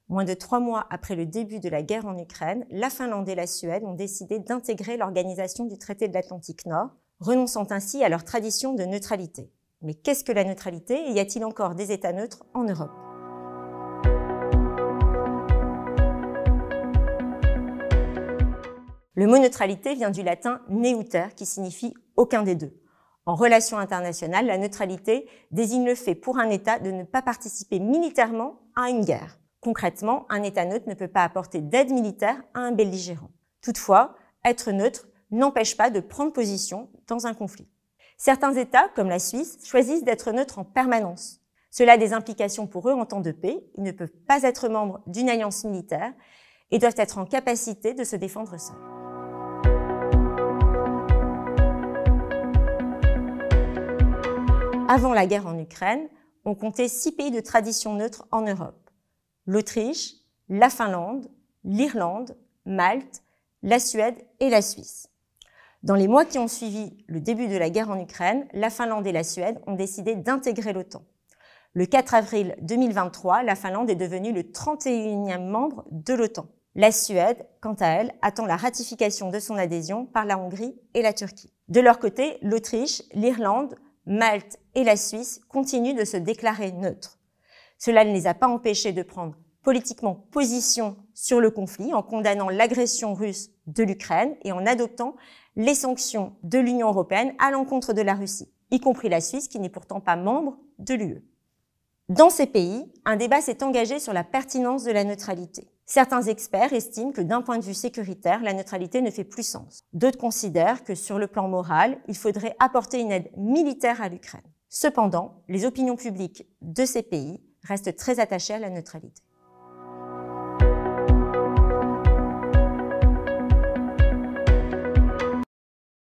Moins de 3 mois après le début de la guerre en Ukraine, la Finlande et la Suède ont décidé d'intégrer l'Organisation du traité de l'Atlantique Nord, renonçant ainsi à leur tradition de neutralité. Mais qu'est-ce que la neutralité et y a-t-il encore des États neutres en Europe ? Le mot neutralité vient du latin neuter qui signifie aucun des deux. En relations internationales, la neutralité désigne le fait pour un État de ne pas participer militairement à une guerre. Concrètement, un État neutre ne peut pas apporter d'aide militaire à un belligérant. Toutefois, être neutre n'empêche pas de prendre position dans un conflit. Certains États, comme la Suisse, choisissent d'être neutres en permanence. Cela a des implications pour eux en temps de paix. Ils ne peuvent pas être membres d'une alliance militaire et doivent être en capacité de se défendre seuls. Avant la guerre en Ukraine, on comptait 6 pays de tradition neutre en Europe. L'Autriche, la Finlande, l'Irlande, Malte, la Suède et la Suisse. Dans les mois qui ont suivi le début de la guerre en Ukraine, la Finlande et la Suède ont décidé d'intégrer l'OTAN. Le 4 avril 2023, la Finlande est devenue le 31e membre de l'OTAN. La Suède, quant à elle, attend la ratification de son adhésion par la Hongrie et la Turquie. De leur côté, l'Autriche, l'Irlande, Malte et la Suisse continuent de se déclarer neutres. Cela ne les a pas empêchés de prendre politiquement position sur le conflit en condamnant l'agression russe de l'Ukraine et en adoptant les sanctions de l'Union européenne à l'encontre de la Russie, y compris la Suisse qui n'est pourtant pas membre de l'UE. Dans ces pays, un débat s'est engagé sur la pertinence de la neutralité. Certains experts estiment que d'un point de vue sécuritaire, la neutralité ne fait plus sens. D'autres considèrent que sur le plan moral, il faudrait apporter une aide militaire à l'Ukraine. Cependant, les opinions publiques de ces pays restent très attachées à la neutralité.